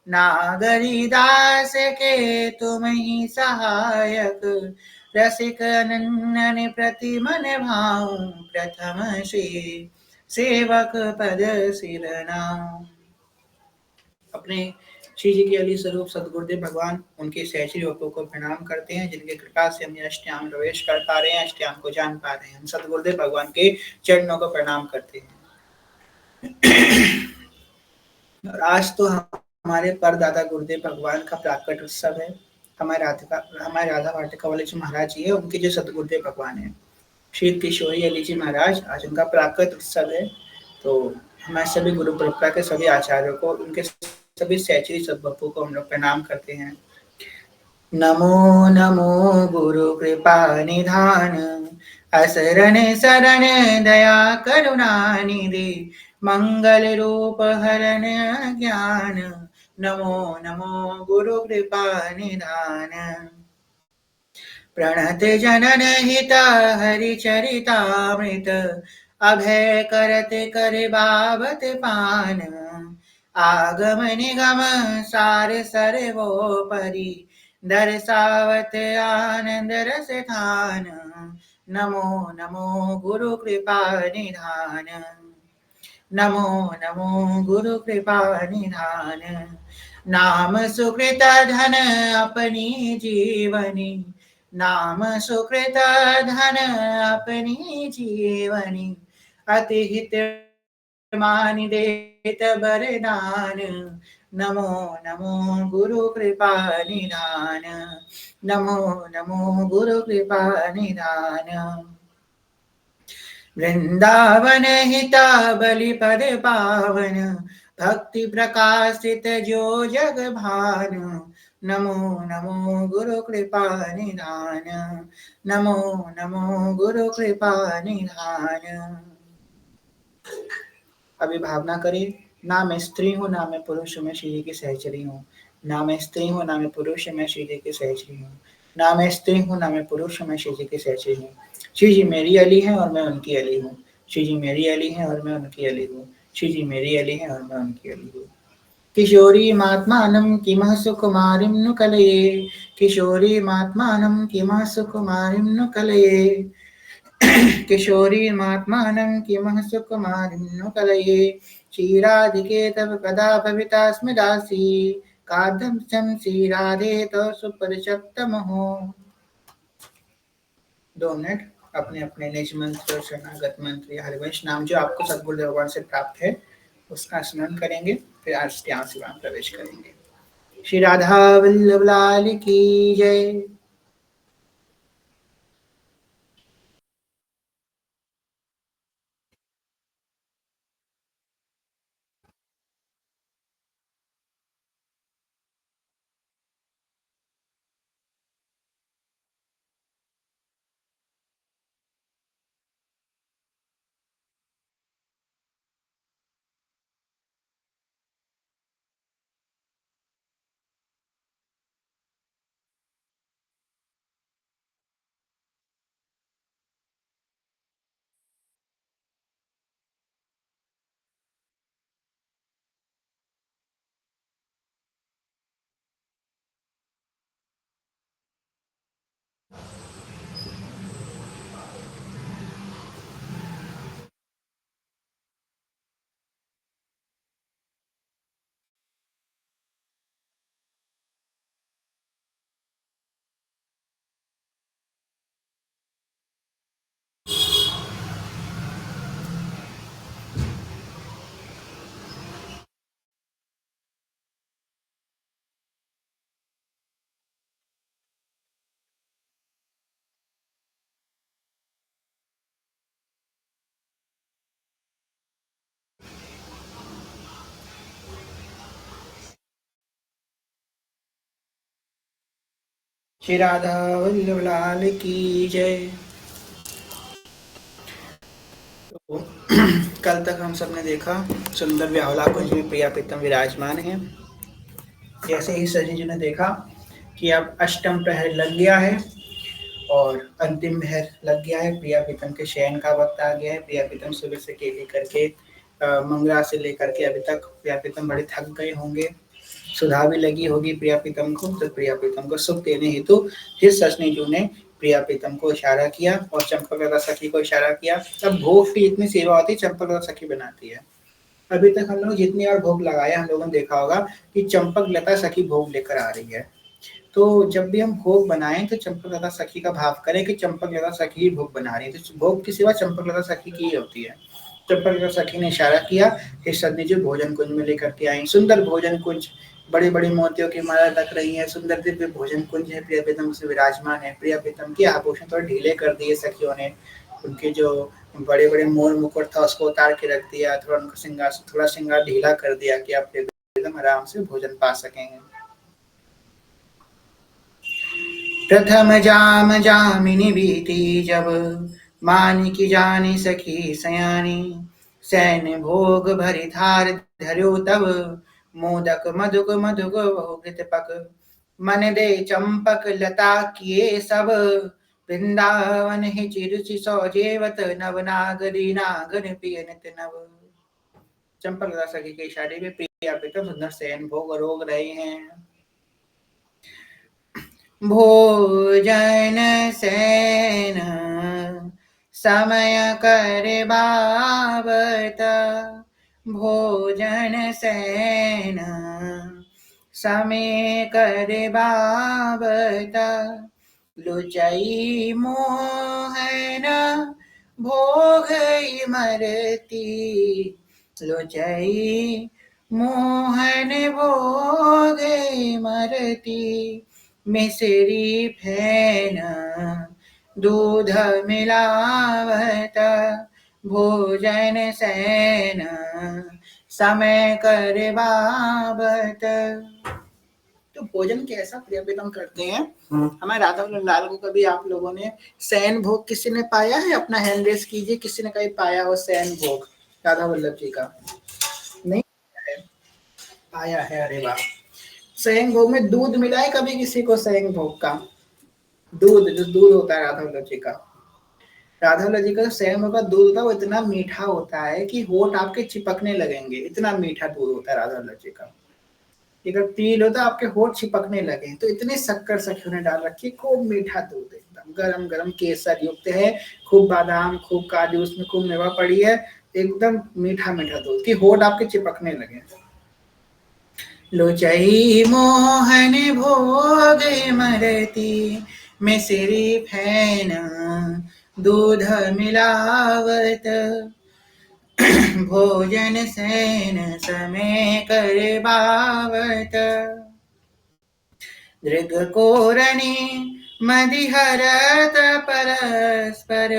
नागरी दास के तुम ही सहायक, रसिक अनन्य प्रति मन भाऊं, प्रथम श्री सेवक पद सिर नाम। अपने श्री जी के अली स्वरूप सदगुरुदेव भगवान उनके सहचरी रूपों को प्रणाम करते हैं, जिनके कृपा से हम अष्टयाम प्रवेश कर पा रहे हैं, अष्टयाम को जान पा रहे हैं। हम सदगुरुदेव भगवान के चरणों को प्रणाम करते हैं। और आज तो हमारे परदादा गुरुदेव भगवान का प्राकट उत्सव है। हमारे राधा वाटिका वाले जो महाराज जी है, उनके जो सदगुरुदेव भगवान है श्री किशोरी अली जी महाराज, आज उनका प्राकट उत्सव है। तो हमारे सभी गुरु परंपरा के सभी आचार्यों को, उनके सभी सहचरी सद्गुरु को हम लोग प्रणाम करते हैं। नमो नमो गुरु कृपा निधान, असरण शरण दया करुणा निधि, मंगल रूप हरण ज्ञान, नमो नमो गुरु कृपा निधान। प्रणत जनन हिता हरि चरितामृत, अभय करत कर बाबत पान, आगम निगम सार सर वो परी, दर्शावत आनंद रस ठान, नमो नमो गुरु कृपा निधान, नमो नमो गुरु कृपा निधान। नाम सुकृत धन अपनी जीवनी, नाम सुकृत धन अपनी जीवनी, अति हित मानि देत बरदान, नमो नमो गुरु कृपा निधान, नमो नमो गुरु कृपा निधान। वृंदावन हिता बलि पद पावन, भक्ति प्रकाशित जो जग भान, नमो नमो गुरु कृपा निधान, नमो नमो गुरु कृपा निधान। अभी भावना करें, ना मैं स्त्री हूँ ना मैं पुरुष हूँ, मैं श्री जी की सहचरी हूँ। ना मैं स्त्री हूँ ना मैं पुरुष हूँ, मैं श्री जी की सहचरी हूँ। ना मैं स्त्री हूँ ना मैं पुरुष हूँ, मैं श्री जी की सहचरी हूँ। श्री जी मेरी अली है और मैं उनकी अली हूँ। श्री जी मेरी अली है और मैं उनकी अली हूँ। श्री जी मेरी अली है और मैं उनकी अली हूँ। किशोरी मात्मानं किमः सुकुमारीं नु कलये, किशोरी मात्मानं किमः सुकुमारीं नु कलये, किशोरी मात्मानं किमः सुकुमारीं नु कलये, क्षीराधिके तव कदा भविता स्मि दासी, कादम्बं श्रीराधे तव सुपरिषत्तमहो। 2 मिनट अपने अपने निज मंत्र, शरणागत मंत्र या हरिवंश नाम जो आपको सदगुरु भगवान से प्राप्त है उसका स्मरण करेंगे, फिर अष्टयाम सेवा में प्रवेश करेंगे। श्री राधा वल्लभ लाल की जय। श्री राधा वल्लभ लाल की जय। तो कल तक हम सब ने देखा सुंदर व्याहुला कुंज में प्रिया प्रीतम विराजमान है। जैसे ही सजी जी ने देखा कि अब अष्टम प्रहर लग गया है और अंतिम प्रहर लग गया है, प्रिया प्रीतम के शयन का वक्त आ गया है। प्रिया प्रीतम सुबह से लेकर के मंगला से लेकर के अभी तक प्रिया प्रीतम बड़े थक गए होंगे। सुधा भी लगी होगी प्रिया प्रीतम को, तो प्रिया प्रीतम को सुख देने हेतु फिर सजनीजू ने प्रिया प्रीतम को इशारा किया और चंपकलता सखी को इशारा किया। तब भोग की इतनी सेवा होती है चंपकलता सखी बनाती है। अभी तक हम लोग जितनी बार भोग लगाया हम लोगों ने देखा होगा कि चंपकलता सखी भोग लेकर आ रही है। तो जब भी हम भोग बनाएं तो चंपकलता सखी का भाव करें कि चंपकलता सखी ही भोग बना रही है, तो भोग की सेवा चंपकलता सखी की ही होती है। चंपकलता सखी ने इशारा किया, फिर सजनीजू भोजन कुंज में लेकर के आई। सुंदर भोजन कुंज, बड़ी बड़ी मोतियों की माला लग रही है, सुंदर दिव्य भोजन कुंज है, प्रिया प्रीतम से विराजमान है। प्रिया प्रीतम के आभूषण थोड़े ढीले कर दिए सखियों ने, उनके जो बड़े बड़े मोर मुकुट था उसको उतार के रख दिया, थोड़ा उनका श्रृंगार थोड़ा श्रृंगार ढीला कर दिया कि आप एकदम आराम से भोजन पा सकेंगे। प्रथम जाम जामिनी बीती जब, मान की जानी सखी सयानी। सैन्य भोग भरी थार धर्यो तब, मोदक मधुक मधुक बहुकृत पक। मन दे चंपक लता किए सब, वृंदावन ही चिरुचि सौजेवत। नव नागरी नागर पिय नित नव। चंपक लता सखी के इशारे में प्रिया प्रीतम सुंदर सैन भोग रोग रहे हैं। भोजन सैन समय कर बाबत, भोजन सैन समय कर बाबत। लुचई मोहन भोग मरती, लुचई मोहन भोग मरती। मिसरी फैन दूध मिलावत, भोजन सैन समय कर बाबत। तो भोजन कैसा प्रिया प्रीतम करते हैं। हमारे राधा लाल को कभी आप लोगों ने सैन भोग किसी ने पाया है? अपना हैंड रेस कीजिए, किसी ने कभी पाया हो सैन भोग राधा वल्लभ जी का? नहीं पाया है? अरे वाह। सैन भोग में दूध मिला है कभी किसी को? सैन भोग का दूध, जो दूध होता है राधा वल्लभ जी का, राधा वल्लभ जी का सैन भोग का दूध होता है, वो इतना मीठा होता है कि होठ आपके चिपकने लगेंगे, इतना मीठा दूध होता है राधा वल्लभ जी का। अगर पी लो तो आपके होठ चिपकने लगे, तो इतनी शक्कर सखियों ने डाल रखी, खूब मीठा दूध, एकदम गरम गरम केसर युक्त है, खूब बादाम खूब काजू उसमें खूब मेवा पड़ी है, एकदम मीठा मीठा दूध कि होठ आपके चिपकने लगे। लुचई मोहन भोग मरती, मिसरी फैन दूध मिलावत। भोजन सैन समय कर बावत। दृग कोरणी मदिहरत परस्पर,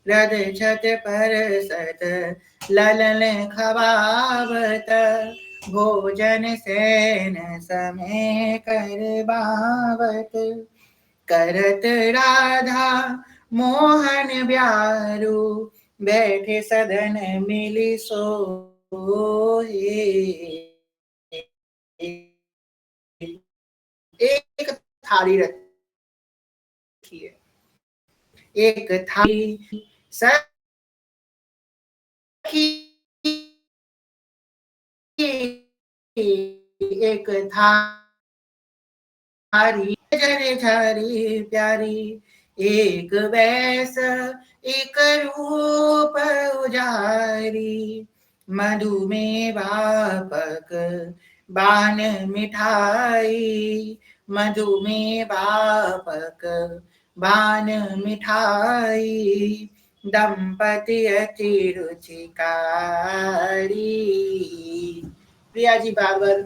रद छत पर सत ललन खवावत। भोजन सैन समय कर बावत। करत राधा मोहन ब्यारू, बैठे सदन मिली सोए। एक थाली रखी है, एक थाली सखी, एक थारी जरे झरी प्यारी। एक वैस एक रूप उजारी, मधु में बापक बान मिठाई। मधु में बापक बान मिठाई, दंपति अति रुचिकारी। प्रिया जी बार बार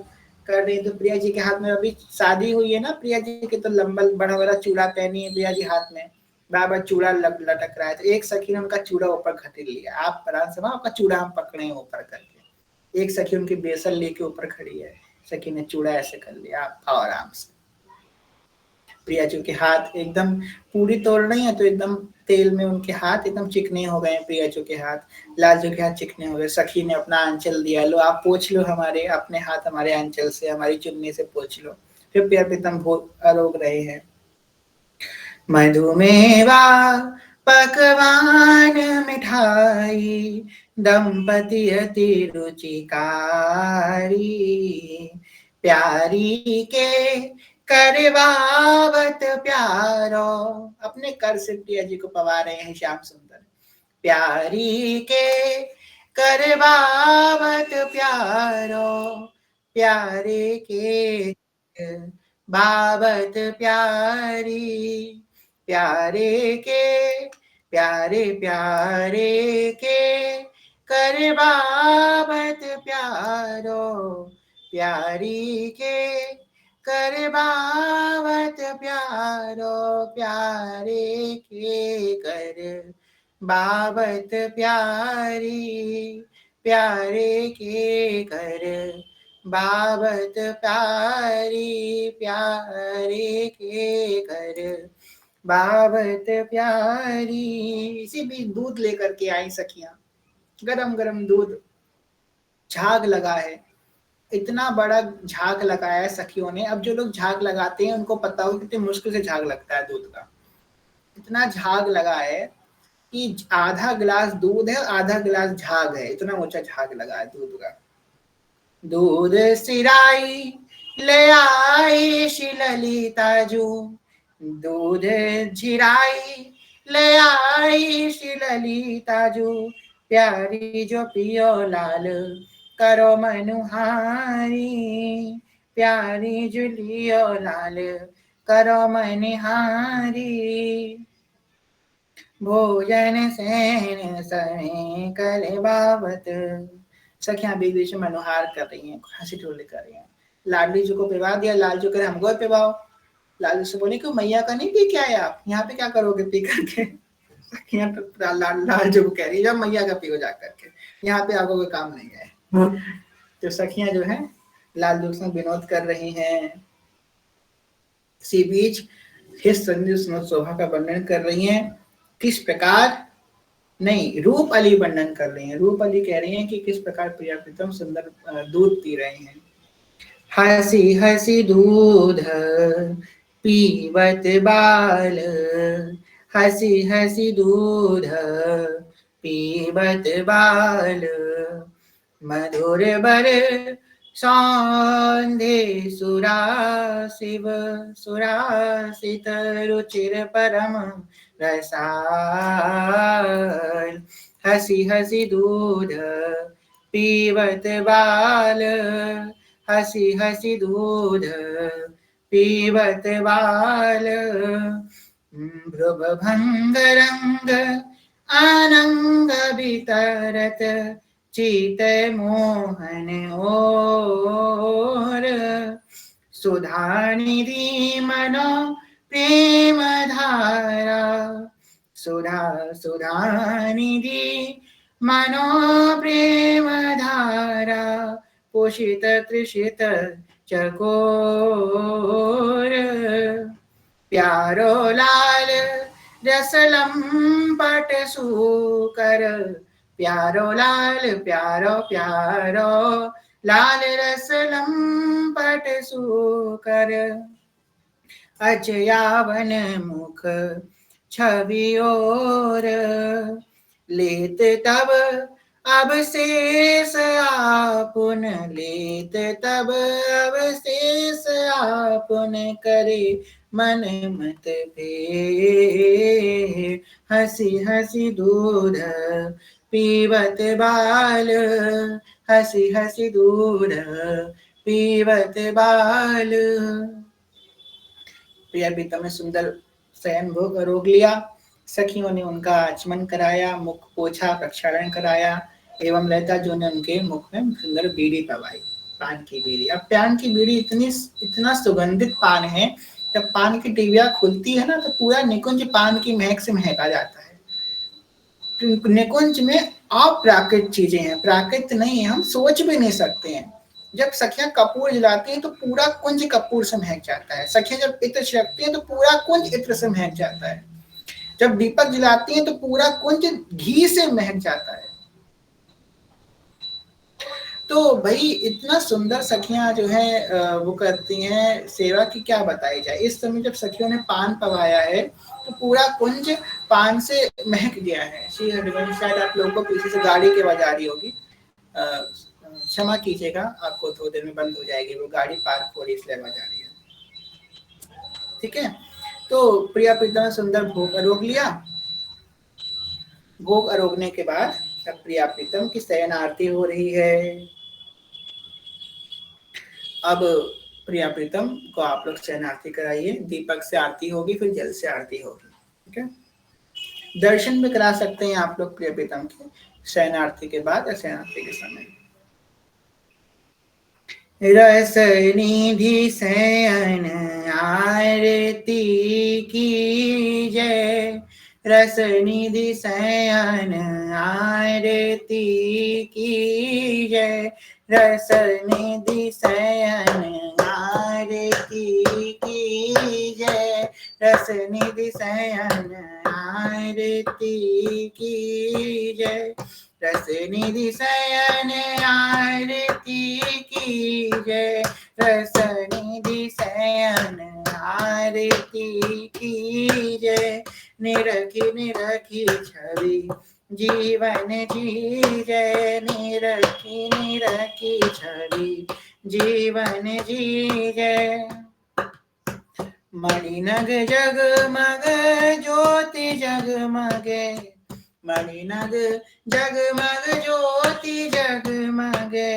कर रही, तो प्रिया जी के हाथ में अभी शादी हुई है ना, प्रिया जी के तो लंबा बड़ा बड़ा चूड़ा पहनी है प्रिया जी हाथ में, बार बार चूड़ा लटक रहा है, तो एक सखी ने उनका चूड़ा ऊपर खतीर लिया, आप प्राण सभा आपका चूड़ा हम पकड़े हैं ऊपर करके। एक सखी उनकी बेसन लेके ऊपर खड़ी है, सखी ने चूड़ा ऐसे कर लिया, आप आओ आराम से। प्रिया जी के हाथ एकदम पूरी तोड़ रही है, तो एकदम तेल में उनके हाथ एकदम चिकने हो गए, प्रिया जी के हाथ, लाल जी के हाथ चिकने हो गए। सखी ने अपना आंचल दिया, लो आप पोंछ लो हमारे अपने हाथ, हमारे आंचल से, हमारी चुन्नी से पोंछ लो। फिर प्रिया प्रीतम भोग आरोग रहे हैं। मधुमेवा पकवान मिठाई, दंपति अति रुचिकारी। प्यारी के करवावत प्यारो, अपने कर से प्रिया जी को पवा रहे हैं श्याम सुंदर। प्यारी के करवावत प्यारो, प्यारे के बाबत प्यारी, प्यारे के प्यारे प्यारे के करवावत प्यारो, प्यारी के करवावत प्यारो, प्यारे के कर बाबत प्यारी, प्यारे के कर बाबत प्यारी, प्यारे के कर बाबत प्यारी। इसी भी दूध लेकर के आई सखियां, गरम गरम दूध, झाग लगा है, इतना बड़ा झाग लगाया है सखियों ने। अब जो लोग झाग लगाते हैं उनको पता हो कितनी मुश्किल से झाग लगता है दूध का। इतना झाग लगा है कि आधा गिलास दूध है, आधा गिलास झाग है, इतना ऊंचा झाग लगा है दूध का। दूध सिराई ले आई शिललिता जू, दूध झिराई ले आई शिललिता जू, प्यारी जो पियो लाल करो मनुहारी, प्यारी जो लियो लाल करो मनिहारी, भोजन सेन सने करे बाबत। सखियां बीच बीच में मनोहार कर रही हैं, हंसी ठोली कर रही हैं। लाडली जी को पिवा दिया, लाल जी करे हमको पिवाओ। लालू से बोले कि मैया का नहीं पी क्या है, आप यहाँ पे क्या करोगे पी करके। सखियां तो लाल जी को कह रही है जब मैया का पियो जा करके, यहाँ पे आपको कोई काम नहीं है। तो सखियां जो है लाल जी से विनोद कर रही हैं। इसी बीच हिस संधि शोभा का वर्णन कर रही हैं, किस प्रकार नहीं रूप अली वर्णन कर रही हैं। रूप अली कह रही हैं कि किस प्रकार प्रिया प्रीतम सुंदर दूध पी रहे हैं। हसी हसी दूध पीवत बाल, हसी हसी दूध पीवत बाल, मधुर बर सौंधे सुरासिव सुरासित रुचिर परम रसाल, हसी हसी दूध पीवत बाल, हसी हसी दूध पीवत बाल, भ्रुव भंग रंग आनंद वितरत चित मोहन ओर, सुधा निधि मनो प्रेम धारा, सुधा सुधा निधि मनो प्रेम धारा, पोषित तृषित चकोर, प्यारो लाल रसलम पट सुकर, प्यारो लाल प्यारो प्यारो लाल रसलम पट सुकर, अजयावन मुख छवि और, लेत तब अब शेष आपुन, लेत तब अब शेष आपुन करे मन मत फेर, हसी हसी दूध पीवत बाल, हसी हसी दूध पीवत बाल। प्रिया प्रीतम ने सुंदर शयन भोग रोग लिया। सखियों ने उनका आचमन कराया, मुख पोछा, प्रक्षालन कराया एवं लता जो ने उनके मुख में सुंदर बीड़ी पवाई, पान की बीड़ी। अब पान की बीड़ी इतना सुगंधित पान है, जब पान की टिबिया खुलती है ना तो पूरा निकुंज पान की महक से महका जाता है। निकुंज में अप्राकृत चीजें हैं, प्राकृत नहीं है, हम सोच भी नहीं सकते हैं। जब सखियां कपूर जलाती हैं तो पूरा कुंज कपूर से महक जाता है। सखियां जब इत्र छिड़कती हैं तो पूरा कुंज इत्र से महक जाता है। जब दीपक जलाती हैं तो पूरा कुंज घी से महक जाता है। तो भाई इतना सुंदर सखियां जो है वो करती हैं सेवा की, क्या बताई जाए। इस समय जब सखियों ने पान पवाया है तो पूरा कुंज पान से महक गया है। श्री हरिवंश, शायद आप लोगों को पीछे से गाड़ी की आवाज आ रही होगी, क्षमा कीजिएगा, आपको थोड़ी देर में बंद हो जाएगी, वो गाड़ी पार्क हो रही इसलिए आवाज आ रही है। ठीक है, तो प्रिया प्रीतम सुंदर भोग आरोग लिया। भोग आरोगने के बाद अब प्रिया प्रीतम की शयन आरती हो रही है। अब प्रिया प्रीतम को आप लोग शयन आरती कराइए, दीपक से आरती होगी, फिर जल से आरती होगी। ठीक है, दर्शन भी करा सकते हैं आप लोग प्रिया प्रीतम के शयन आरती के बाद या शयन आरती के समय। रस निधि शयन आरती की जय, रस निधि शयन आरती की जय, रस निधि शयन आरती की जय, रस निधि शयन आरती की जय, रस निधि शयन आरती की जय, रस निधि शयन आरती की जय, निरखी निरखी छवि जीवन जी जय, निरखी निरखी छवि जीवन जी जय। मणिनग जगमग ज्योति जगमगे, मणिनग जगमग ज्योति जगमगे,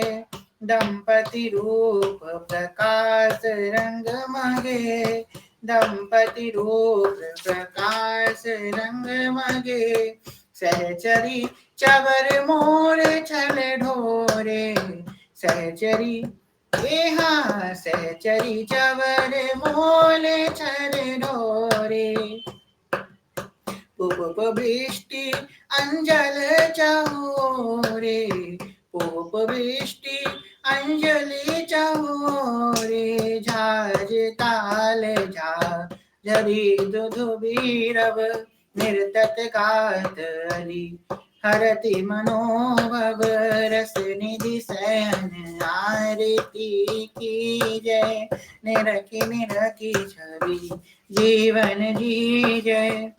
दंपति रूप प्रकाश रंग मगे, दंपति रूप प्रकाश रंग मगे, सहचरी चवर मोर छल ढोरे, सहचरी सहचरी चवर मोल छल ढोरे, पुप वृष्टि अंजल चहोरे, पुप वृष्टि अंजलि चहोरे, झाज ताल झरी दुधुबीरव निर्तत गात अली, हरति मनोभव रस निधि शयन आरती की जय, निरखी निरखी छवि जीवन जी जय।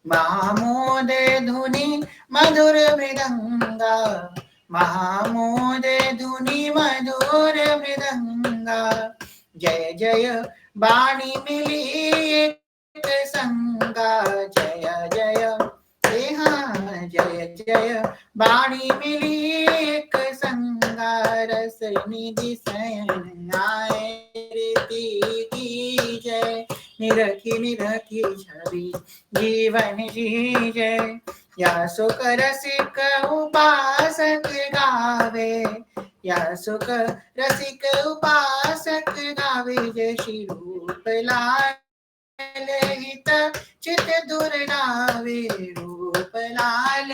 महामोद धुनि मधुर मृदंगा, महामोद धुनि मधुर मृदंगा, जय जय बाणी मिली एक संगा, जय जय जय जय बाणी मिली एक संगा, रस निधि शयन आरती की जय, निरखी निरखी छवि जीवन जी जय। या सुख रसिक उपासक गावे, या सुख रसिक उपासक गावे, जय श्री रूप लाल हित चित दुर्लावे, रूप लाल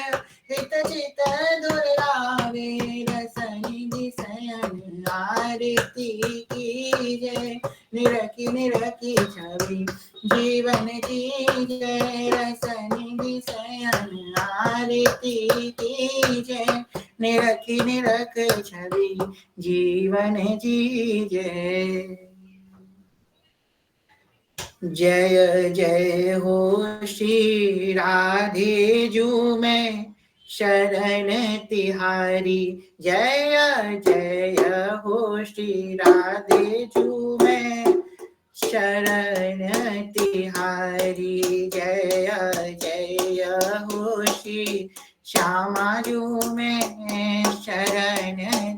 हित चित दुर्लावे, रस निधि शयन आरती की जय, निरखी निरखी छवि जीवन जी जय, रस निधि शयन आरती की जय, निरखी निरख छवि जीवन जी जय। जय जय हो श्री राधे जू में शरण तिहारी, जय जय हो श्री राधे जू में शरण तिहारी, जय जय हो श्री श्यामा जू में शरण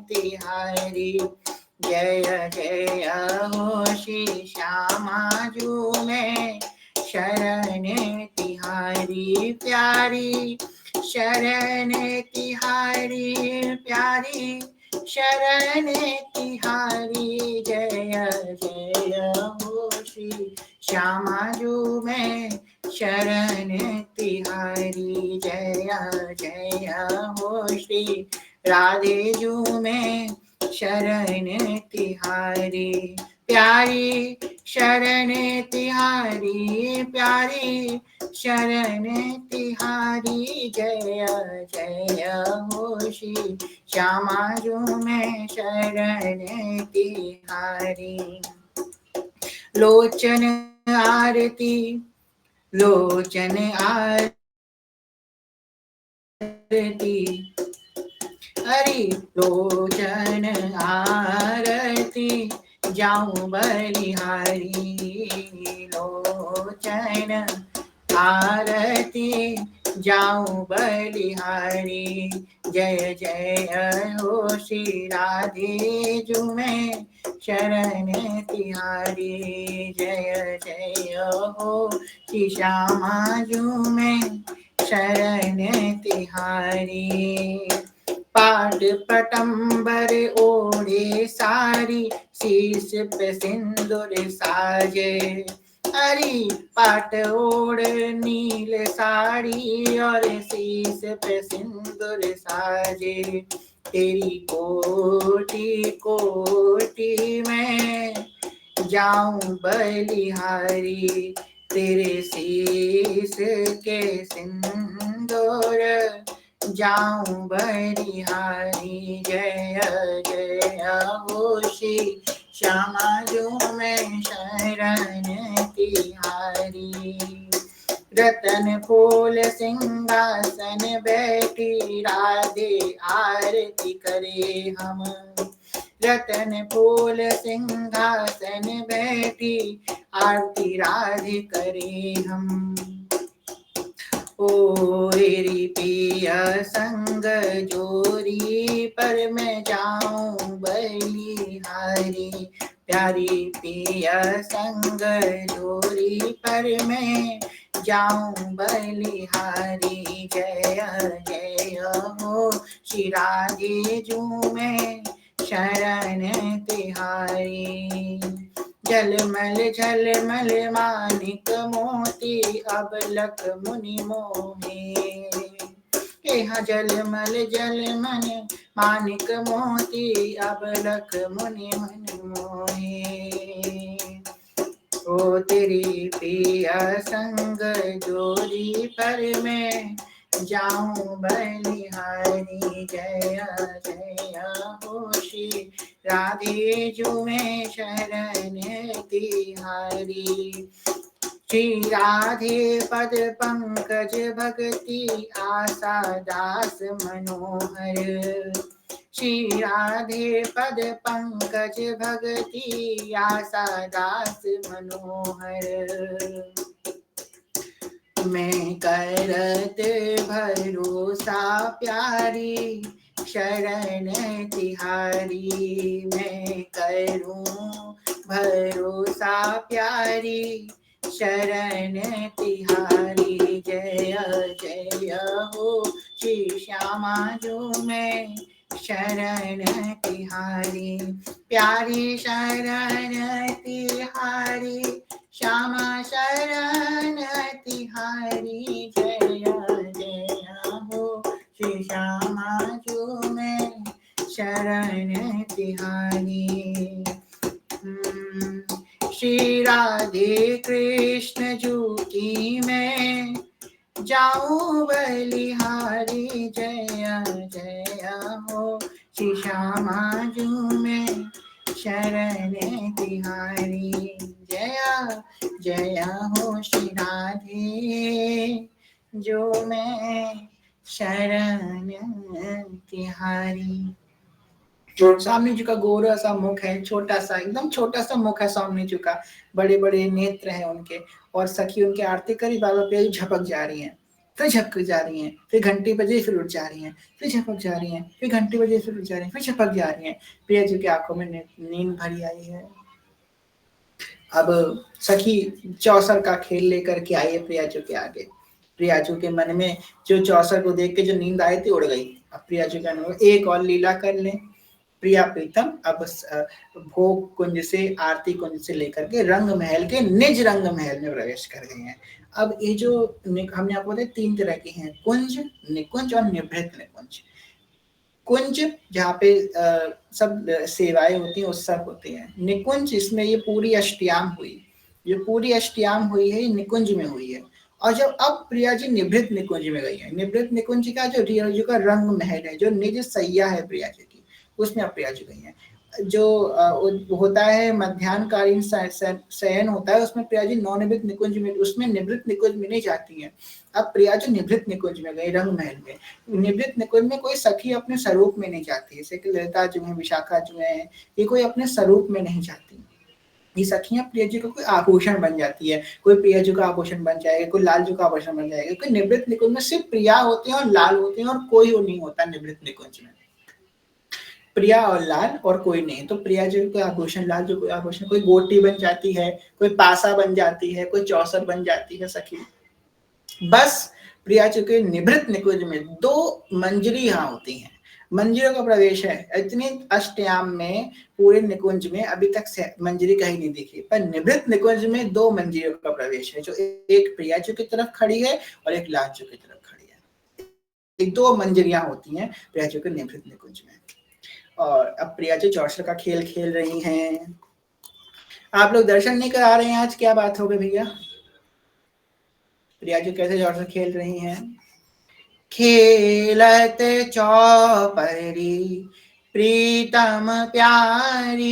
तिहारी, जय जय हो श्री श्यामा जू में शरण तिहारी, प्यारी शरण तिहारी, प्यारी शरण तिहारी, जय जय हो श्री श्यामा जू में शरण तिहारी, जय जय हो श्री राधे जू में शरण तिहारी, प्यारी शरण तिहारी, प्यारी शरण तिहारी, जय जय हो श्री श्यामा जू में शरण तिहारी। लोचन आरती, लोचन आरती, हरि लोचन आरती जाऊं बलिहारी, लोचन आरती जाऊं बलिहारी। जय जय हो श्री राधे जू में शरण तिहारी, जय जय हो श्री श्यामा जू में शरण तिहारी। पाट पटंबर ओढ़े सारी, शीश पे सिंदूर साजे। हरी पाट ओढ़ नील साड़ी और शीश पे सिंदूर साजे। तेरी कोटि कोटि में जाऊं बलिहारी, तेरे शीश के सिंदूर जाऊं बलिहारी। जय जय हो श्री श्यामा जू में शरण तिहारी। रतन फूल सिंहासन बैठी राधे आरती करे हम, रतन फूल सिंहासन बैठी आरती राधे करे हम। ओ तेरी पिया संग जोरी पर मैं जाऊं बलिहारी, प्यारी पिया संग जोरी पर मैं जाऊं बलिहारी। जय जय हो श्री राधे जू में शरण तिहारी। झलमल मानिक मोती अबलक मुनि मोहे, यहाँ झलमल मानिक मोती अबलक मुनि मोहे। ओ तेरी पिया संग जोरी पर मैं जाऊं बलिहारी। जय जय हो श्री राधे जू में शरण तिहारी। श्री राधे पद पंकज भक्ति आशा दास मनोहर, श्री राधे पद पंकज भक्ति आशा दास मनोहर। मैं करत भरोसा प्यारी शरण तिहारी, मैं करूं भरोसा प्यारी शरण तिहारी। जय जय हो श्री श्यामा जू में शरण तिहारी, प्यारी शरण तिहारी श्यामा शरण तिहारी। जय जय हो श्री श्यामा जू में शरण तिहारी। श्री राधे कृष्ण जू की मैं जाऊं बलिहारी। जय जय हो श्री श्यामा जू में शरण तिहारी। जय जय हो श्री राधे जो मैं शरण तिहारी। स्वामी जी का गोरा सा मुख है, छोटा सा, एकदम छोटा सा मुख है स्वामी जी का, बड़े बड़े नेत्र हैं उनके। और सखी उनकी आरती करी, बाबा पे झपक जा रही हैं, फिर झपक जा रही हैं, फिर घंटी बजे फिर उठ जा रही हैं, फिर झपक जा रही हैं, फिर घंटी बजे फिर उठ जा रही हैं, फिर झपक जा रही हैं। प्रिया जी की आंखों में नींद भरी आई है। अब सखी चौसर का खेल लेकर के आई है प्रिया जी के आगे। प्रिया जी के मन में जो चौसर को देख के जो नींद आई थी उड़ गई। अब प्रिया जी का एक और लीला कर ले। प्रिया प्रीतम अब भोग कुंज से, आरती कुंज से लेकर के रंग महल के निज रंग महल में प्रवेश कर गए हैं। अब ये जो हमने आपको बताया 3 तरह के हैं, कुंज, निकुंज और निभृत निकुंज। कुंज जहाँ पे सब सेवाएं होती हैं, उत्सव होते हैं। निकुंज इसमें ये पूरी अष्टयाम हुई, ये पूरी अष्टयाम हुई है निकुंज में हुई है। और जब अब प्रिया जी निभृत निकुंज में गई है, निभृत निकुंज का जो रिया जी का रंग महल है, जो निज सैया है प्रिया जी की, उसमें अब प्रिया जी गई है। जो होता है मध्याह्नकालीन शयन होता है, उसमें प्रिया जी नवनिवृत्त निकुंज में, उसमें निवृत्त निकुंज में नहीं जाती है। अब प्रिया जी निवृत्त निकुंज में गई, रंग महल में। निवृत्त निकुंज में कोई सखी अपने स्वरूप में नहीं जाती, जैसे कि ललिता जो है, विशाखा जो है, ये कोई अपने स्वरूप में नहीं जाती। ये सखियां प्रिया जी को कोई आभूषण बन जाती है, कोई प्रिया जी का आभूषण बन जाएगा, कोई लाल जी का आभूषण बन जाएगा। कोई निवृत्त निकुंज में सिर्फ प्रिया होते हैं और लाल होते हैं, और कोई नहीं होता निवृत्त निकुंज में। प्रिया और लाल और कोई नहीं। तो प्रिया जी को आभूषण, लाल जी को आभूषण, कोई गोटी बन जाती है, कोई पासा बन जाती है, कोई चौसर बन जाती है सखी। बस प्रिया जी के निवृत्त निकुंज में दो मंजरी यहाँ होती हैं, मंजरियों का प्रवेश है। इतनी अष्टयाम में पूरे निकुंज में अभी तक मंजरी कहीं नहीं दिखी, पर निवृत्त निकुंज में दो मंजरियों का प्रवेश है, जो एक प्रिया जी की तरफ खड़ी है और एक लाल जी की तरफ खड़ी है। एक दो मंजरियां होती हैं प्रिया जी के निवृत्त निकुंज में। और अब प्रिया जी चौसर का खेल खेल रही हैं। आप लोग दर्शन नहीं करा रहे हैं आज, क्या बात हो गई भैया? प्रिया जी कैसे चौसर खेल रही हैं? खेलत चौपरी प्रीतम प्यारी,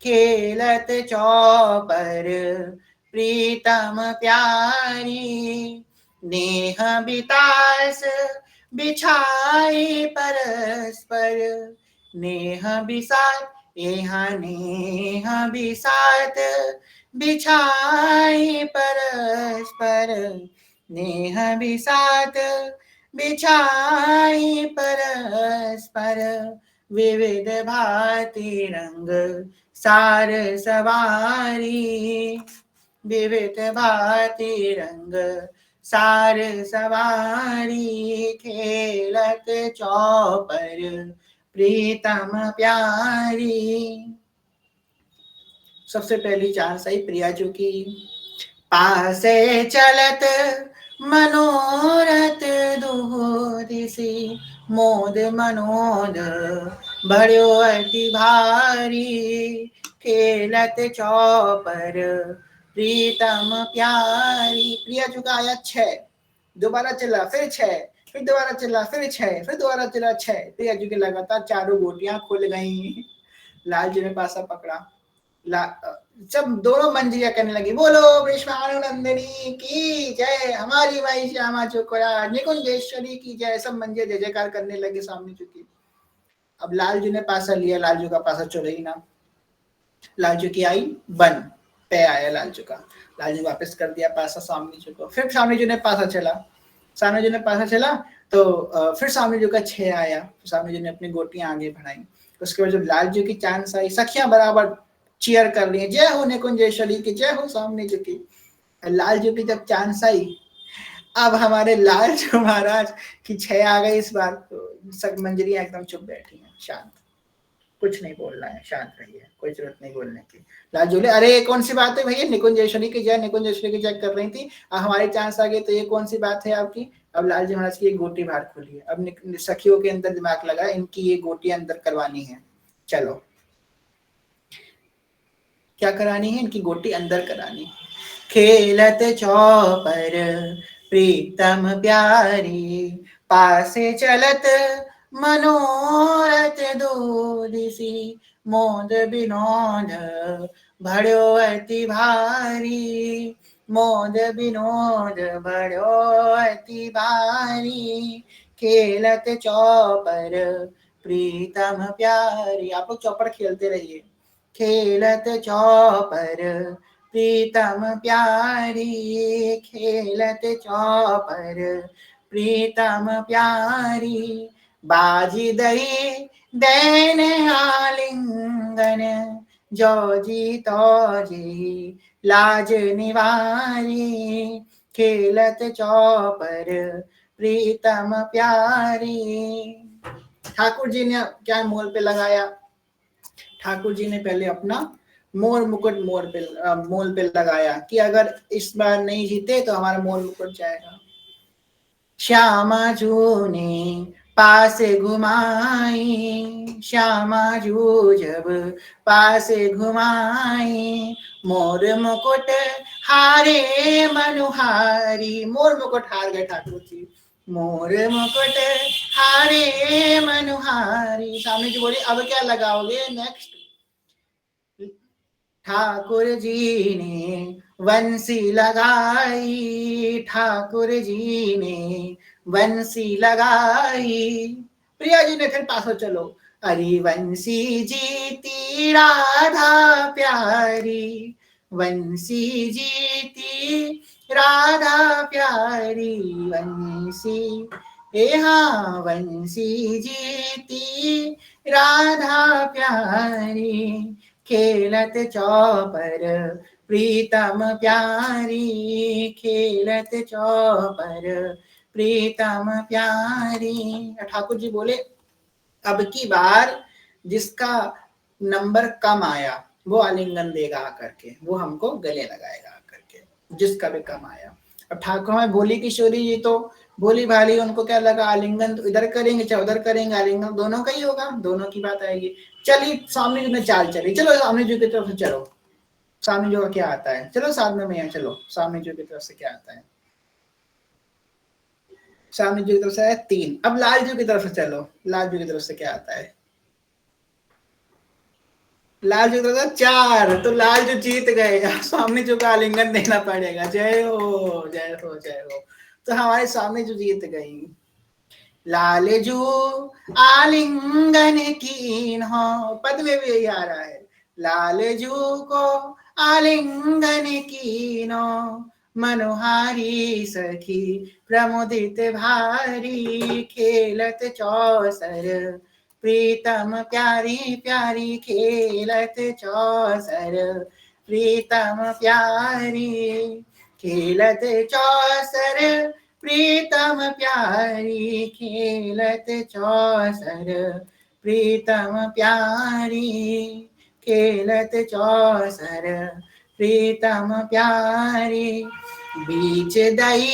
खेलत चौपर प्रीतम प्यारी, नेह बितास बिछाई परस्पर, नेह बिसात यहाँ नेह बिसात बिछाई परस्पर, नेह बिसात बिछाई परस्पर, विविध भांति रंग सार सवारी, विविध भांति रंग सार सवारी, खेलत चौपर प्रीतम प्यारी। सबसे पहली चार सही प्रिया जी की। पासे चलत मनोरथ दुहोदिसी, मोद मनोद भर्यो अति भारी, खेलत चौपर प्रीतम प्यारी। प्रिया जी का आया 6, दोबारा चला फिर 6, फिर दोबारा चला फिर 6, फिर दोबारा चला 6। प्रिया जी की लगातार चारों गोटियां खुल गई। लाल जी ने पासा पकड़ा, जब दोनों मंजिया करने लगी, बोलो वृषभानुनंदिनी की जय, हमारी माई श्यामा चोकरा निकुंजेश्वरी की जय। सब मंजिया जय जयकार करने लगे सामने चुकी। अब लाल जी ने पासा लिया, लाल जी का पासा चले ही ना। लाल जी की आई बन पे आया लाल जी का, लाल जी वापस कर दिया पासा सामने जी को। फिर सामने जी ने पासा चला, सामने जी ने पासा चला तो फिर सामने जी का 6 आया। सामने जी ने अपनी गोटियां आगे बढ़ाई। उसके बाद जब लाल जी की चांस आई, सखियां बराबर चीयर कर रही है, जय हो निकुंजेश्वरी की जय हो सामने जी की। लाल जी की जब चांस आई, अब हमारे लाल जी महाराज की 6 आ गई। इस बार तो सब मंजरियां एकदम चुप बैठी हैं, शांत, कुछ नहीं बोल रहा है, शांत रही है, कोई जरूरत नहीं बोलने की। लाल जी बोले, अरे कौन सी बात है भैया, निकुंजेश्वरी की जय, निकुंजेश्वरी की जय कर रही थी, हमारी चांस आ गई तो ये कौन सी बात है आपकी? अब लाल जी महाराज की एक गोटी बाहर खुली है। अब सखियों के अंदर दिमाग लगा, इनकी ये गोटी अंदर करवानी है, चलो क्या करानी है, इनकी गोटी अंदर करानी। खेलत चौपर प्रीतम प्यारी, पासे चलत मनोरथ दूदिसी, मोद विनोद भर्यो अति भारी, मोद विनोद भर्यो अति भारी, खेलत चौपर प्रीतम प्यारी। आप लोग चौपर खेलते रहिए। खेलत चौपर प्रीतम प्यारी, खेलत चौपर प्रीतम प्यारी, बाजी दई दैन आलिंगन, जो जी तो जी लाज निवारी, खेलत चौपर प्रीतम प्यारी। ठाकुर जी ने क्या मोल पे लगाया? ठाकुर जी ने पहले अपना मोर मुकुट मोल पे लगाया कि अगर इस बार नहीं जीते तो हमारा मोर मुकुट जाएगा। श्यामा जू ने पास घुमाई, श्यामा जू जब पास घुमाई, मोर मुकुट हारे मनुहारी। मोर मुकुट हार गए ठाकुर जी, मोर मुकुट हारे मनुहारी। सामने जी बोली अब क्या लगाओगे नेक्स्ट? ठाकुर जी ने बंसी लगाई, ठाकुर जी ने बंसी लगाई। प्रिया जी ने फिर पास हो चलो। अरे बंसी जीती राधा प्यारी, बंसी जीती राधा प्यारी, बंसी ए हाँ बंसी जीती राधा प्यारी, खेलत चौपर प्रीतम प्यारी, खेलत चौपर प्रीतम प्यारी। ठाकुर जी बोले अब की बार जिसका नंबर कम आया वो आलिंगन देगा आकर के, वो हमको गले लगाएगा आकर के, जिसका भी कम आया। अब ठाकुर में बोली किशोरी जी तो बोली भाली, उनको क्या लगा आलिंगन तो इधर करेंगे चाहे उधर करेंगे, आलिंगन दोनों का ही होगा, दोनों की बात आएगी। चलिए सामने जी ने चाल चली, चलो सामने जी की तरफ से चलो, सामने जी का क्या आता है, चलो साथ में मैं चलो सामने जी की तरफ से क्या आता है। सामने जी की तरफ से है 3। अब लाल जी की तरफ से चलो, लाल जी की तरफ से क्या आता है? लाल जी की तरफ से 4, तो लाल जो जीत गए। सामने जो का आलिंगन देना पड़ेगा। जय हो जय हो जय हो। तो हमारे सामने जो जीत गई। लाल जू आलिंगन कीन हो, पद में भी यही आ रहा है। लाल जू को आलिंगन कीनो, मनोहारी सखी प्रमुदित भारी, खेलत चौसर प्रीतम प्यारी प्यारी, खेलत चौसर प्रीतम प्यारी, खेलत चौसर प्रीतम प्यारी, खेलत चौसर प्रीतम प्यारी, खेलत चौसर प्रीतम प्यारी। बीच दई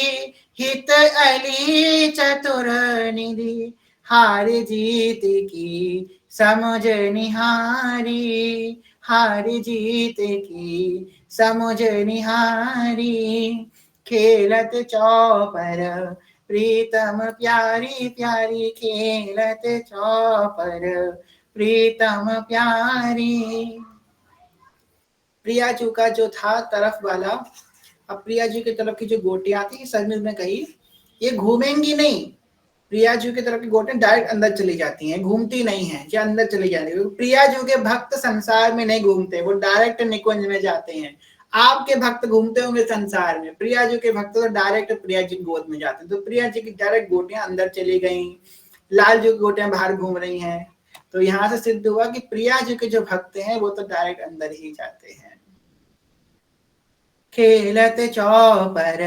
हित अली चतुर निधि, हार जीत की समझ निहारी, हार जीत की समझ निहारी, खेलत चौपर प्रीतम प्यारी प्यारी, खेलत चौपर प्रीतम प्यारी। प्रिया जी का जो था तरफ वाला, अब प्रिया जी की तरफ की जो गोटियां थी सजमिल ने कही ये घूमेंगी नहीं, प्रिया जी की तरफ की गोटियां डायरेक्ट अंदर चली जाती हैं, घूमती नहीं है, क्या अंदर चली जाती है। प्रिया जी के भक्त संसार में नहीं घूमते, वो डायरेक्ट निकुंज में जाते हैं। आपके भक्त घूमते होंगे संसार में, प्रिया जी के भक्त तो डायरेक्ट प्रिया जी की गोद में जाते हैं। तो प्रिया जी की डायरेक्ट गोटियां अंदर चली गई, लाल जी की गोटियां बाहर घूम रही हैं। तो यहाँ से सिद्ध हुआ कि प्रिया जी के जो भक्त हैं वो तो डायरेक्ट अंदर ही जाते हैं। खेलत चौपर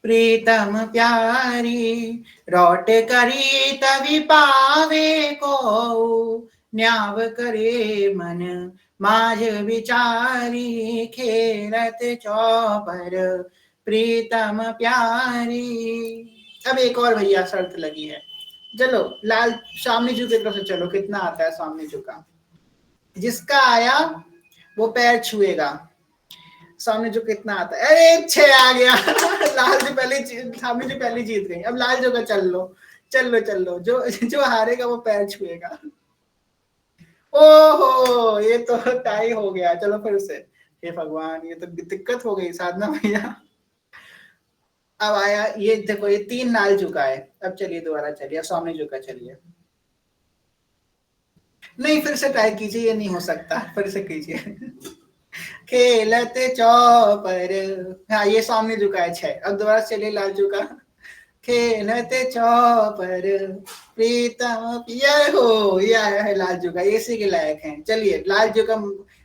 प्रीतम प्यारी, रौट करी तभी पावे को, न्याव करे मन माझ विचारी, खेलत चौपर प्रीतम प्यारी। अब एक और भैया शर्त लगी है, चलो लाल सामने जी की तरफ से चलो, कितना आता है सामने जी का? जिसका आया वो पैर छुएगा। सामने जो कितना आता है? अरे 6 आ गया। लाल जो पहले सामने जो पहले जीत गई। अब लाल जो का चल लो चल लो चल लो, जो जो हारेगा वो पैर छुएगा। ओहो ये तो टाई हो गया, चलो फिर से। हे भगवान ये तो दिक्कत हो गई साधना भैया। अब आया ये देखो, ये 3 लाल चुका है। अब चलिए दोबारा चलिए, सामने जो का चलिए। नहीं फिर से ट्राई कीजिए, ये नहीं हो सकता, फिर से कीजिए। खेलत चौपर, हाँ ये सामने झुका है 6। अब दोबारा चलिए लाल झुका। खेलत चौपर प्रीतम, ये हो ये आया है लाल झुका, इसी के लायक है। चलिए लाल झुका,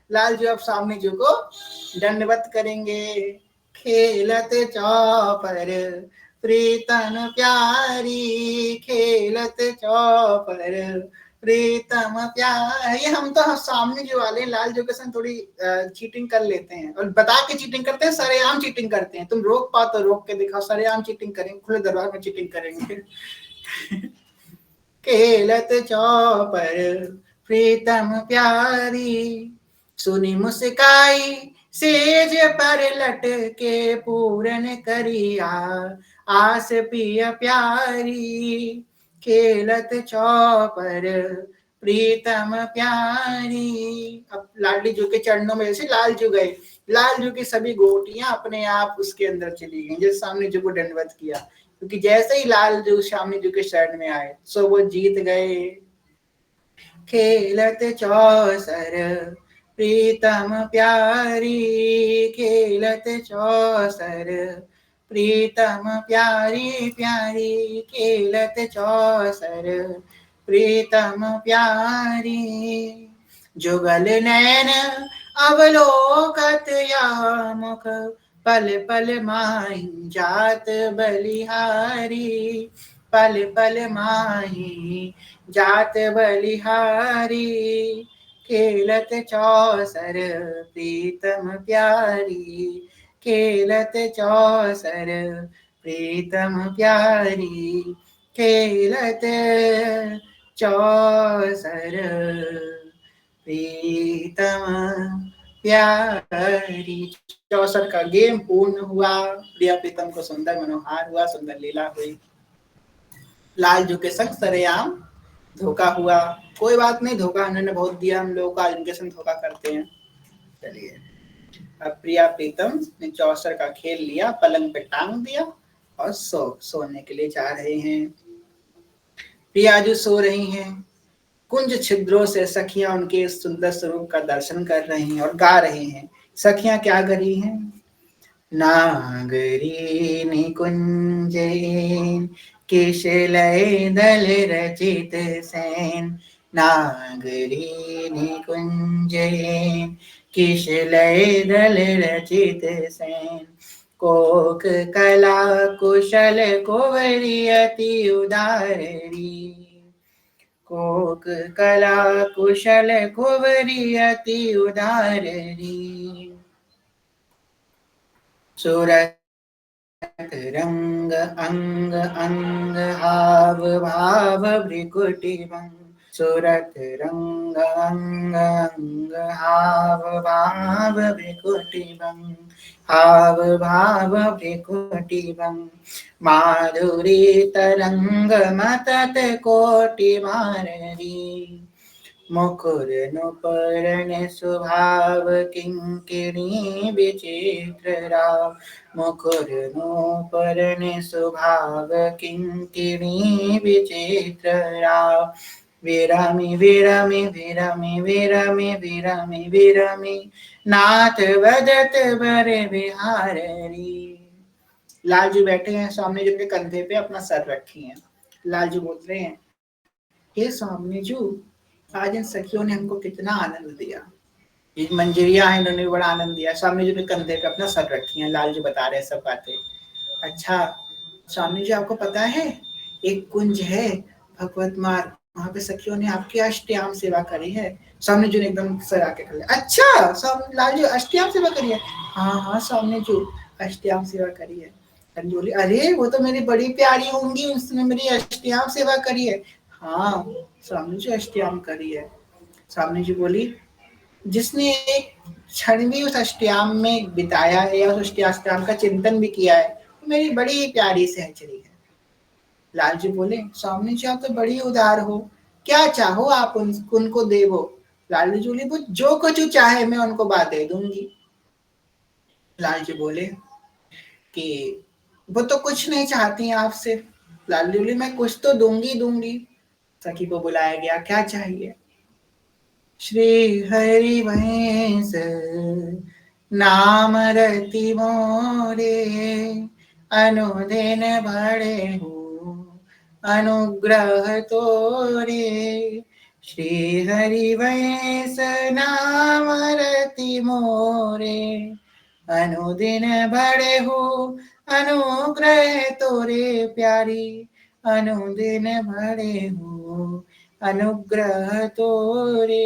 लाल जो अब सामने झुको दंडवत करेंगे। खेलत चौपर प्रीतम प्यारी, खेलत चौपर प्रीतम प्यार। ये हम तो सामने जो वाले लाल जो के संग थोड़ी चीटिंग कर लेते हैं, और बता के चीटिंग करते हैं, सरेआम चीटिंग करते हैं। तुम रोक पाओ तो रोक के दिखाओ, सरेआम चीटिंग करेंगे, खुले दरबार में चीटिंग करेंगे। खेलत चौपर प्रीतम प्यारी, सुनी मुस्काई सेज पर लटके पूरन करिया, आस पिय प्यारी, खेलत चौपर प्रीतम प्यारी। अब लाडली जू के चरणों में जैसे लाल जू गए, लाल जू की सभी गोटियां अपने आप उसके अंदर चली गई, जैसे सामने जू को दंडवत किया, क्योंकि जैसे ही लाल जू श्यामली जू के शरण में आए सो वो जीत गए। खेलत चौसर प्रीतम प्यारी, खेलत चौसर प्रीतम प्यारी प्यारी, खेलत चौसर प्रीतम प्यारी। जुगल नैन अवलोकत या मुख, पल पल माही जात बलिहारी, पल पल माही जात बलिहारी। खेलत चौसर प्रीतम प्यारी, खेलत चौसर प्रीतम प्यारी, खेलत चौसर प्रीतम प्यारी। चौसर का गेम पूर्ण हुआ, प्रिया प्रीतम को सुंदर मनोहार हुआ, सुंदर लीला हुई। लाल जू के संग सरेआम धोखा हुआ, कोई बात नहीं, धोखा उन्होंने बहुत दिया हम लोगों का, इनके संग धोखा करते हैं। चलिए, अब प्रिया प्रीतम ने चौसर का खेल लिया, पलंग पे टांग दिया और सोने के लिए जा रहे हैं। प्रिया जो सो रही हैं, कुंज छिद्रों से सखियां उनके सुंदर स्वरूप का दर्शन कर रही हैं और गा रही हैं। सखियां क्या गा रही हैं? नागरी निकुंजेन किशलय दल रचित सैन, नागरी निकुंजेन किशलय दल रचित सैन। कोक कला कुशल कुंवरी अति उदारणी, कोक कला कुशल कुंवरी अति उदारणी। सूरत रंग अंग अंग हाव भाव भ्रिकुटी भंग, सूरत रंग अंग अंग हाव भाव भ्रिकुटी भंग, हाव भाव भ्रिकुटी भंग। माधुरी तरंग मतत कोटि माररी, मुकुर नुपुरण स्वभाव किंकिणी विचित्र राव, मुकुर नुपुरण स्वभाव किंकिणी विचित्र राव। विरमि विरमि विरमि विरमि विरमि विरमि, नाथ भजत बर बिहारी। लालजी बैठे हैं सामने जी के कंधे पे अपना सर रखी हैं। लालजी बोल रहे हैं, हे सामने जू, आज इन सखियों ने हमको कितना आनंद दिया, ये मंजरिया है, इन्होंने भी बड़ा आनंद दिया। सामने जी ने कंधे पे अपना सर रखी है, लाल जी बता रहे हैं सब बातें। अच्छा स्वामी जी, आपको पता है एक कुंज है भगवत मार्ग, वहां पे सखियों ने आपकी अष्टयाम सेवा करी है। स्वामी जी ने एकदम सर आके खड़े, अच्छा स्वामी लाल जी अष्टयाम सेवा करी है? हाँ हाँ स्वामी जी, अष्टयाम सेवा करी है। बोली, अरे वो तो मेरी बड़ी प्यारी होंगी, उसने मेरी अष्टयाम सेवा करी है। हाँ स्वामी जी अष्टयाम करी है। स्वामी जी बोली, जिसने एक क्षण भी उस अष्टयाम में बिताया है या उस अष्टयाम का चिंतन भी किया है, तो मेरी बड़ी प्यारी सहचरी है। लाल जी बोले, स्वामी जी आप तो बड़ी उदार हो, क्या चाहो आप उनको देवो। लाल जी बोले, वो जो कुछ चाहे मैं उनको बात दे दूंगी। लाल जी बोले कि वो तो कुछ नहीं चाहती आपसे। लाल जी बोले, मैं कुछ तो दूंगी दूंगी। सखी को बुलाया गया, क्या चाहिए? श्री हरि वंश नाम रति मोरे, अनुदिन बड़े हो अनुग्रह तोरे। श्री हरि वंश नाम रति मोरे, अनुदिन बड़े हो अनुग्रह तोरे प्यारी, अनुदिन बड़े हो अनुग्रह तोरे।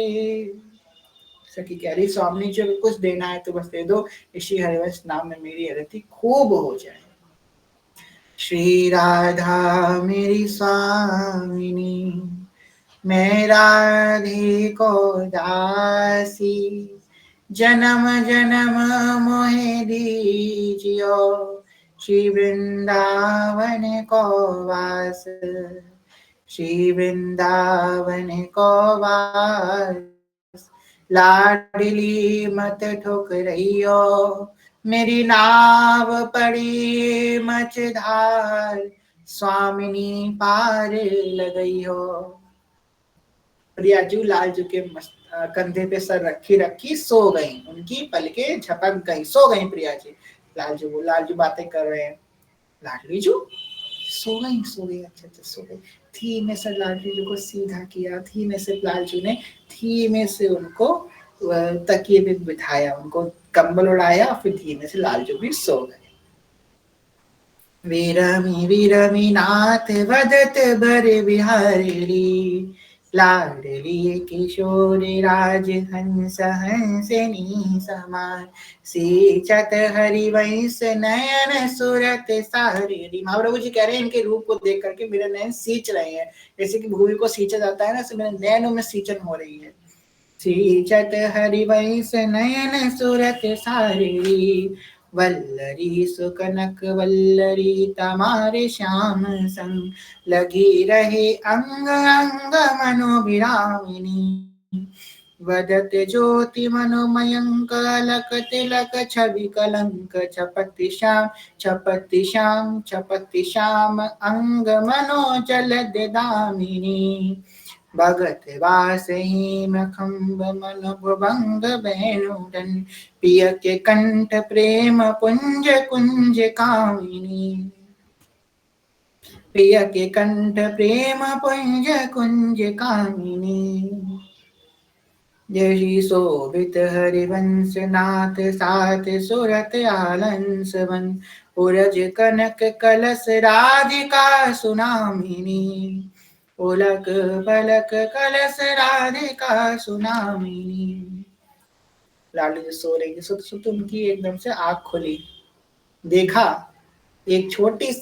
सखी कह रही, स्वामी जी कुछ देना है तो बस दे दो, श्री हरिवंश नाम में मेरी रति खूब हो जाए। श्री राधा मेरी स्वामिनी, मैं राधे को दासी, जन्म जन्म मोहे दीजियो, श्री वृंदावन को वास, श्री वृंदावन को वास। लाडली मत ठुकरइयो, मेरी नाव पड़ी मझधार, स्वामिनी पार लगइयो। प्रियाजू लालजू के कंधे पे सर रखी रखी सो गई, उनकी पलकें झपक गई, सो गई प्रिया जी। लालजू बातें कर रहे हैं, लाडली जू सो गई, अच्छा अच्छा सो गई। धीमे से लाडली जू को सीधा किया, धीमे से लालजू ने धीमे से उनको तकिए पे बिठाया, उनको कंबल उड़ाया, फिर धीमे से लालजू भी सो गए। वीरमी वीरमी नाथ वदत बर बिहारी, लाडली किशोर राज हंस हंसनी समान, सींचत हरिवंश नयन सुरत सारी। महाप्रभु जी कह रहे हैं इनके रूप को देख करके मेरे नयन सींच रहे हैं, जैसे कि भूमि को सींचा जाता है ना, ऐसे मेरे नयनों में सींचन हो रही है। सींचत हरिवंश नयन सुरत सारी, वल्लरी सुकनक वल्लरी तमारे श्याम संग, लगी रहे अंग अंग मनोभिरामिनी, वदत ज्योति मनोमयंक अलक तिलक छवि कलंक, छपति श्याम छपति श्याम छपति श्याम अंग मनोजल दामिनी, भगत वासही मखम्ब मन भुभंग बेणुडन, पिय के कंठ प्रेम पुंज कुंज कामिनी, प्रिय के कंठ प्रेम पुंज कुंज कामिनी। जय शोभित हरिवंश नाथ साथ सुरत आलंस वन, पुरज कनक कलश राधिका सुनामिनी, उलक पलक कलश राधिका सुनामिनी। लाडली जी सो रही थी, सुत उनकी एकदम से आंख खुली, देखा एक छोटी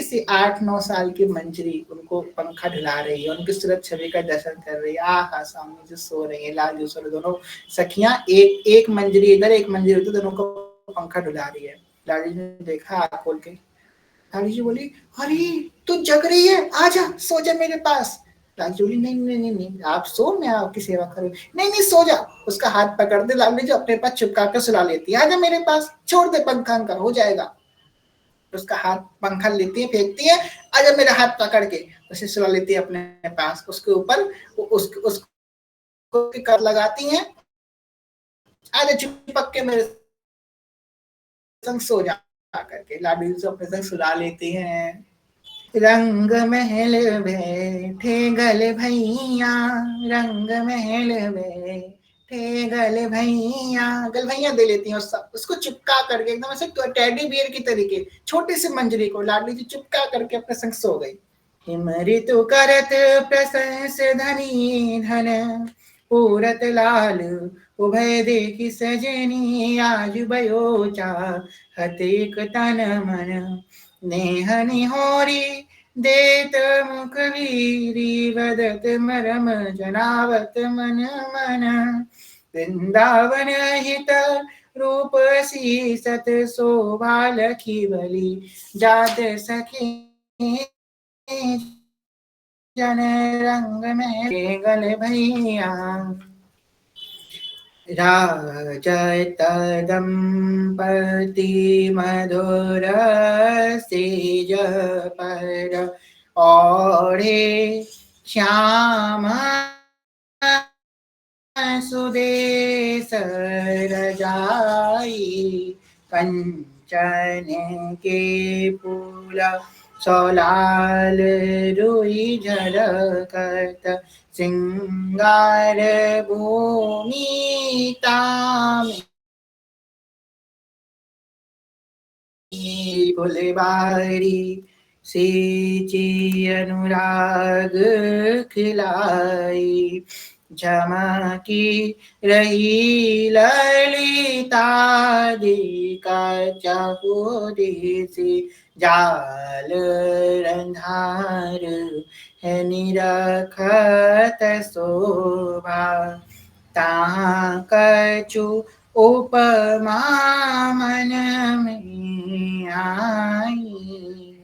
सी 8-9 साल की मंजरी उनको पंखा ढिला रही है, उनकी सूरत छवि का दर्शन कर रही है। आहा, स्वामी जी सो रही है, लाल जी सो रहे, दोनों सखियां एक मंजरी इधर एक मंजरी उधर, दोनों को पंखा ढिला रही है। लाली जी ने देखा आंख खोल के, लाली जी बोली अरे तू जग रही है, आजा सो जा मेरे पास। लाली जी बोली नहीं नहीं नहीं नहीं, आप सो, मैं आपकी सेवा करूँ। नहीं नहीं सो जा। उसका हाथ पकड़ दे लाली जी, अपने पास चिपका कर सुला लेती है, आजा मेरे पास, छोड़ दे पंखा का, हो जाएगा। उसका हाथ पंखा लेती है, फेंकती है, आजा मेरा हाथ पकड़ के, उसे सुला लेती है अपने पास, उसके ऊपर उसको कर लगाती है, आजा चिपक के मेरे संग सो जा करके। लाडली से अपने संग सुला लेती हैं। रंग महल बैठे गल भैया, रंग महल बैठे गल भैया, गल भैया दे लेती हैं उसको चिपका करके, एकदम ऐसे टेडी बियर की तरीके, छोटी सी मंजरी को लाडली जी चिपका करके अपने संग सो गई। हिमृतु करत प्रशंस धनी धन, पूरत लाल उभय देखी सजनी, आज बयोचा हतेक तन मन, नेह निहोरी देत मुख वीरी, वदत मरम जनावत मन मन, वृंदावन हित रूप सी सत शोभा लखी बली, जात सखी जन रंग में गल भैया। राजत दंपति मधुर सेज पर, ओढ़े श्याम सुदेश रजाई, कंचन के फूल सोलाल रुई झलकत, सिंगार भूमि तामी फुलबारी, सींची अनुराग खिलाई, झमकी रही ललिता दिका चाहूदी, जाल रंधार है निरखत शोभा, ताहाँ कछु उपमा मन में बनाई।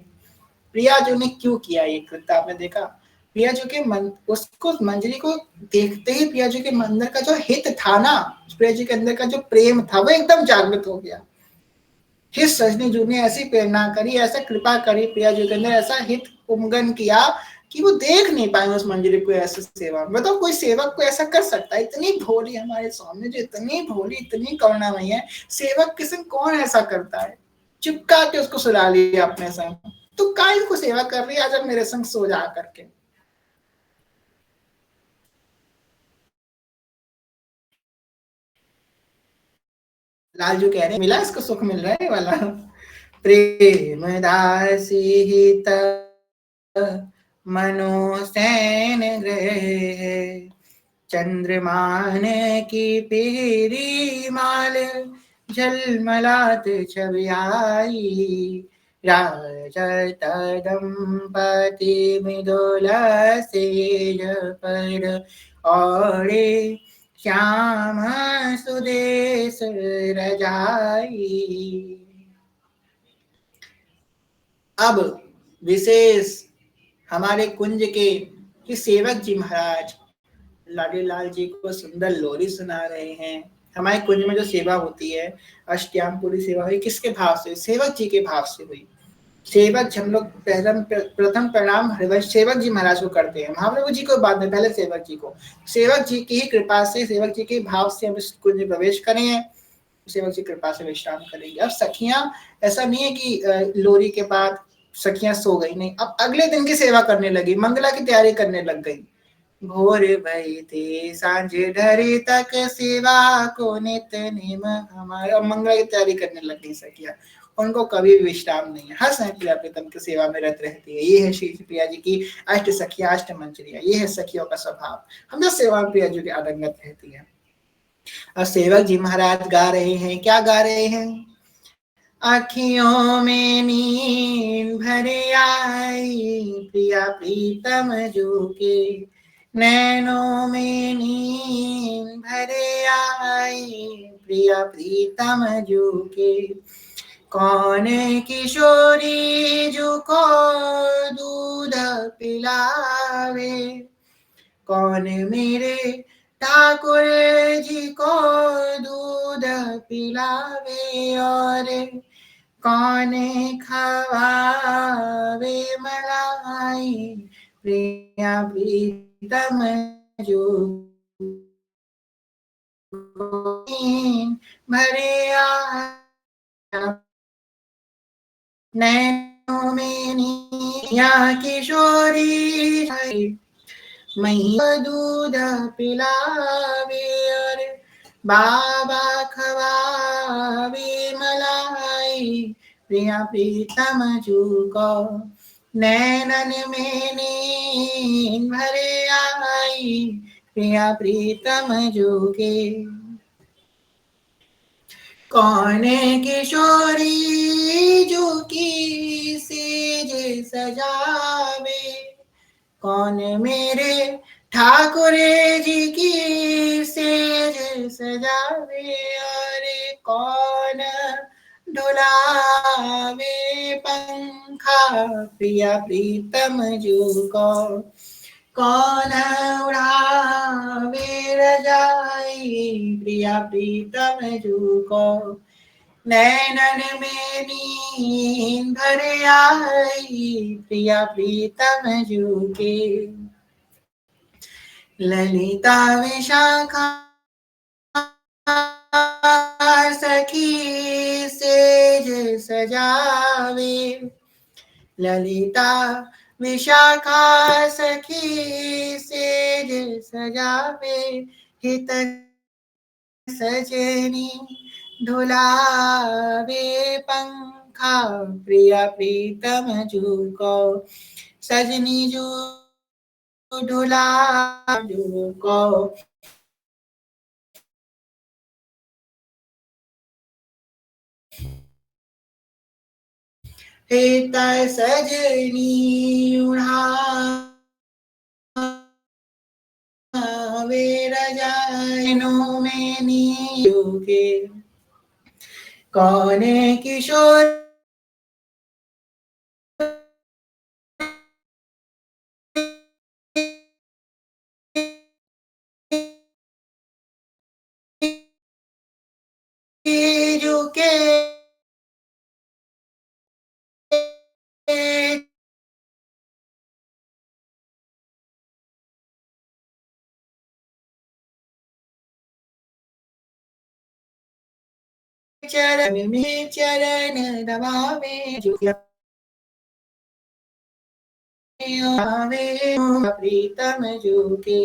प्रिया जो ने क्यों किया ये कृत्य आपने देखा? प्रिया जो के उसको मंजरी को देखते ही प्रिया जी के अंदर का जो हित था ना, प्रिया जी के अंदर का जो प्रेम था वो एकदम जागृत हो गया। फिर सजनी जी ने ऐसी प्रेरणा करी, ऐसा कृपा करी प्रिया जी के अंदर, ऐसा हित उमगन किया कि वो देख नहीं पाए उस मंजरी को ऐसे सेवा। मतलब कोई सेवक को ऐसा कर सकता है? इतनी भोली हमारे सामने जो इतनी भोली इतनी करुणामयी है, सेवक किसी कौन ऐसा करता है? चिपका के उसको सुला लिया अपने संग, तो काय को सेवा कर रही है, आज मेरे संग सो जा करके। लालजू कह रहे मिला, इसको सुख मिल रहा है वाला। प्रेम दासी मनोसैन ग्रह, चंद्रमान की पीरी माल झलमलात छवि आई। राजत दंपति मृदुल सेज पर औरे श्याम सुदेश रजाई। अब विशेष हमारे कुंज के सेवक जी महाराज लाडी लाल जी को सुंदर लोरी सुना रहे हैं। हमारे कुंज में जो सेवा होती है, अष्टयामपुरी सेवा हुई, किसके भाव से? सेवक जी के भाव से हुई। सेवक जी हम लोग प्रथम प्रणाम हरिवंश सेवक जी महाराज को करते हैं, महाप्रभु जी को बाद में, पहले सेवक जी को। सेवक जी की कृपा से, सेवक जी के भाव से हम इस कुंज में प्रवेश करें, सेवक जी कृपा से विश्राम करेंगे। अब सखियां, ऐसा नहीं है कि लोरी के बाद सखियां सो गई, नहीं, अब अगले दिन की सेवा करने लगी, मंगला की तैयारी करने लग गई। भोर भई थी सांझ ढरी तक सेवा को नित निम हमारा, मंगला की तैयारी करने लग गई सखिया। उनको कभी भी विश्राम नहीं है, हर समय प्रिया प्रीतम की सेवा में रत रहती है। ये है श्री प्रिया जी की अष्ट सखिया अष्ट मंजरिया, ये है सखियों का स्वभाव, हम जो सेवा में प्रिया जी की आदंगत रहती है। और सेवक जी महाराज गा रहे हैं, क्या गा रहे हैं? आँखियों में नींद भरे आई प्रिया प्रीतम जो के, नैनों में नींद भरे आई प्रिया प्रीतम जो के। कौन किशोरी जो को दूध पिलावे, कौन मेरे ठाकुर जी को दूध पिलावे, और कौन खवावे मलाई प्रिया प्रीतम जो भरे नैनों में निया किशोरी मही दूध पिलावे, और बाबा खवावे मलाई प्रिया प्रीतम जू को। नैनन में नींद भरे आई प्रिया प्रीतम जू के। कौन किशोरी जो की सेज सजावे, कौन मेरे ठाकुर जी की सेज सजावे, और कौन डुलावे पंखा प्रिया प्रीतम जू को। कौन उड़ावे रजाई प्रिया प्रीतम जू को। नैनन में नींद भरे आई प्रिया प्रीतम जू के। ललिता विशाखा सखी सेज सजावे, ललिता विशाखा सखी सेज सजावे, हित सजनी ढुलावे पंखा प्रिया प्रीतम जू को। सजनी जू ढुला जू को। हित सजनी उड़ावे रजाइनों में नीजू के। कौन किशोर चरण में चरण दबावे जो आवे प्रीतम जो के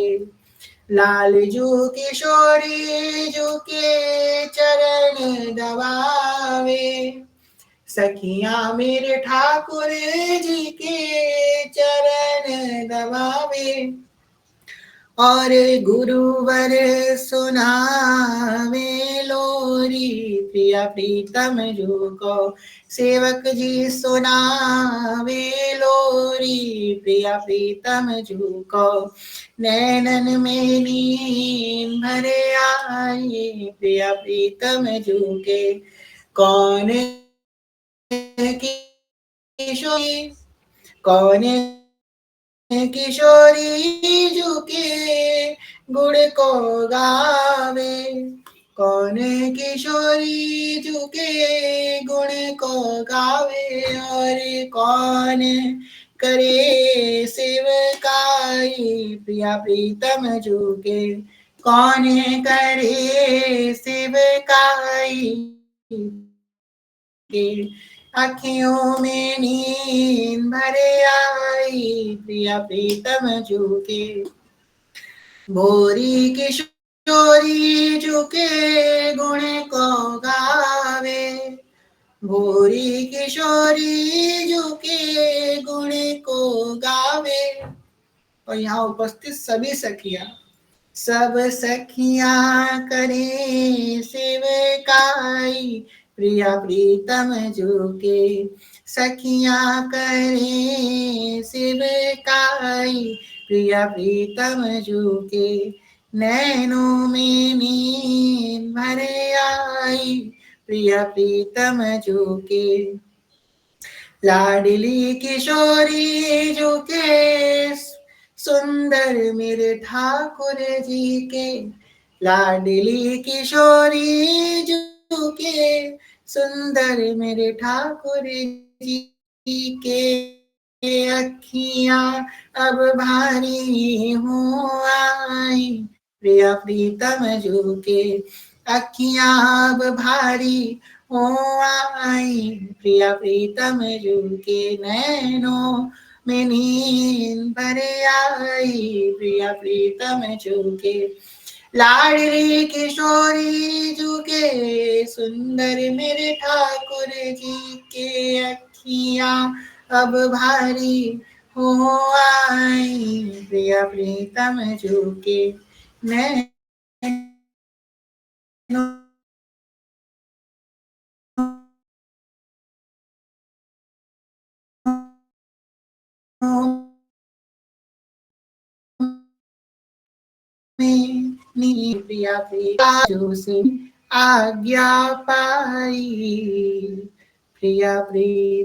लाल जो किशोरी जो के चरण दबावे सखियां मेरे ठाकुर जी के चरण दबावे और गुरुवर सुनावे लोरी प्रिया प्रीतम जो को सेवक जी सुनावे लोरी प्रिया प्रीतम जो को नैनन में नींद भरे आई प्रिया प्रीतम जो के कौन किशोरी कौन किशोरी झुके गुड़ को गावे कौन किशोरी झुके गुण को गावे और कौन करे सेवकाई प्रिया प्रीतम झुके कौन करे सेवकाई अखियों में नींद भरे आई प्रिया प्रीतम झुके भोरी किशोरी झुके गुण को गावे भोरी किशोरी झुके गुण को गावे और यहाँ उपस्थित सभी सखियां सब सखियां करे सेवकाई प्रिया प्रीतम जो के सखियां करे सेवकाई प्रिया प्रीतम जो के नैनों में नींद भरे आई प्रिया प्रीतम जो के लाडली किशोरी जो के सुंदर मेरे ठाकुर जी के लाडली किशोरी जो के सुंदर मेरे ठाकुर जी के अखियां अब भारी हो आई प्रिया प्रीतम जो के अखियां अब भारी हो आई प्रिया प्रीतम जो के नैनों में नींद भरे आई प्रिया प्रीतम झुके लाडली किशोरी झुके सुंदर मेरे ठाकुर जी के अखियां अब भारी हो आई प्रिया प्रीतम झुके नैनों प्रिया प्रिया जो से आज्ञा पाई प्रिया प्रीतम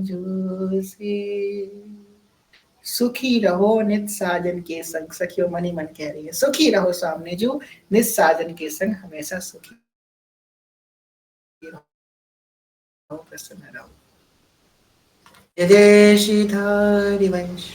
जो से सुखी रहो नित साजन के संग सखियों मनी मन कह रही है सुखी रहो सामने जो नित साजन के संग हमेशा सुखी रहो प्रसन्न रहो जय जय श्रीधर वंश